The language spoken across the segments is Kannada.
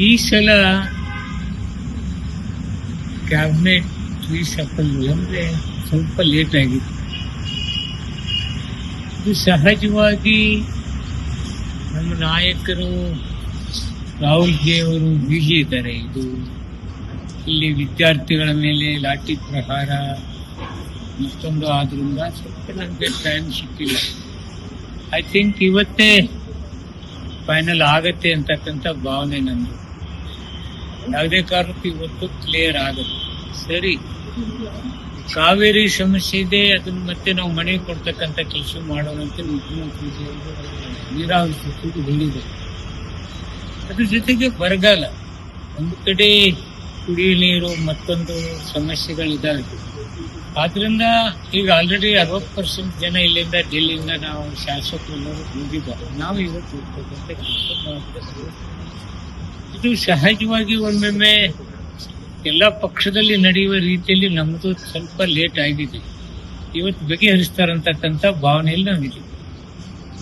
ಈ ಸಲ ಕ್ಯಾಬಿನೆಟ್ ರೀಸಫಲ್ ಅಂದ್ರೆ ಸ್ವಲ್ಪ ಲೇಟ್ ಆಗಿದೆ. ಇದು ಸಹಜವಾಗಿ ನಮ್ಮ ನಾಯಕರು ರಾಹುಲ್ ಜಿ ಅವರು ಬಿಜಿ ಇದ್ದಾರೆ. ಇದು ಇಲ್ಲಿ ವಿದ್ಯಾರ್ಥಿಗಳ ಮೇಲೆ ಲಾಠಿ ಪ್ರಹಾರ ಮತ್ತೊಂದು ಆದ್ರಿಂದ ಸ್ವಲ್ಪ ನನಗೆ ಟೈಮ್ ಸಿಕ್ಕಿಲ್ಲ. ಐ ಥಿಂಕ್ ಇವತ್ತೇ ಫೈನಲ್ ಆಗತ್ತೆ ಅಂತಕ್ಕಂಥ ಭಾವನೆ ನಂದು. ಯಾವುದೇ ಕಾರಣಕ್ಕೂ ಇವತ್ತು ಕ್ಲಿಯರ್ ಆಗುತ್ತೆ. ಸರಿ, ಕಾವೇರಿ ಸಮಸ್ಯೆ ಇದೆ, ಅದನ್ನ ಮತ್ತೆ ನಾವು ಮನೆಗೆ ಕೊಡ್ತಕ್ಕಂಥ ಕೆಲಸ ಮಾಡೋಣಂತ ಮುಖ್ಯಮಂತ್ರಿ ನೀರಾವರಿ ಸಚಿವರು ಹೇಳಿದರು. ಅದ್ರ ಜೊತೆಗೆ ಬರಗಾಲ, ಒಂದು ಕಡೆ ಕುಡಿಯುವ ನೀರು, ಮತ್ತೊಂದು ಸಮಸ್ಯೆಗಳಿದ್ದಾವೆ. ಆದ್ರಿಂದ ಈಗ ಆಲ್ರೆಡಿ 60% ಜನ ಇಲ್ಲಿಂದ ಡೆಲ್ಲಿಯಿಂದ ನಾವು ಶಾಸಕರೆಲ್ಲರೂ ಹೋಗಿದ್ದಾರೆ. ನಾವು ಇವತ್ತು ಹೋಗ್ತಕ್ಕಂಥ ಕೆಲಸ ಮಾಡ್ತೇವೆ. ಇದು ಸಹಜವಾಗಿ ಒಮ್ಮೊಮ್ಮೆ ಎಲ್ಲ ಪಕ್ಷದಲ್ಲಿ ನಡೆಯುವ ರೀತಿಯಲ್ಲಿ ನಮ್ಮದು ಸ್ವಲ್ಪ ಲೇಟ್ ಆಗಿದೆ. ಇವತ್ತು ಬಗೆಹರಿಸ್ತಾರಂತಕ್ಕಂಥ ಭಾವನೆಯಲ್ಲಿ ನಾವಿದ್ದೀವಿ.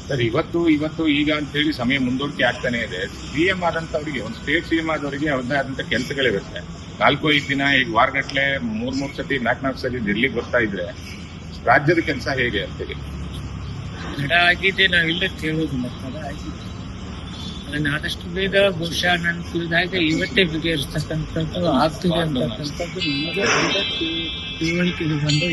ಸರ್, ಇವತ್ತು ಈಗ ಅಂತ ಹೇಳಿ ಸಮಯ ಮುಂದೂಡಿಕೆ ಆಗ್ತಾನೆ ಇದೆ. ಸಿಎಂ ಆದಂತವರಿಗೆ, ಒಂದು ಸ್ಟೇಟ್ ಸಿಎಂ ಆದವರಿಗೆ ಅವ್ರದ್ದೇ ಆದಂತ ಕೆಲಸಗಳಿರುತ್ತೆ. 4-5 ದಿನ, ಈಗ ವಾರಗಟ್ಲೆ 3 ಸತಿ 4 ಸತಿ ಡೆಲ್ಲಿಗೆ ಬರ್ತಾ ಇದ್ರೆ ರಾಜ್ಯದ ಕೆಲಸ ಹೇಗೆ ಅಂತ ಹೇಳಿ ತಡ ಆಗಿದೆ, ನಾವಿಲ್ಲ ಕೇಳೋದಿಲ್ಲ. ತಡ ಆಗಿದೆ, ಅದನ್ನ ಆದಷ್ಟು ಬೇಗ ಬಹುಶಃ ನಾನು ತಿಳಿದಾಗ ಇವತ್ತೇ ಬಗೆಹರಿಸ್ತಕ್ಕಂಥದ್ದು ಆಗ್ತಿದೆ ಅಂತಕ್ಕಂಥದ್ದು ನಮಗೆ ತಿಳುವಳಿಕೆಗೆ ಬಂದು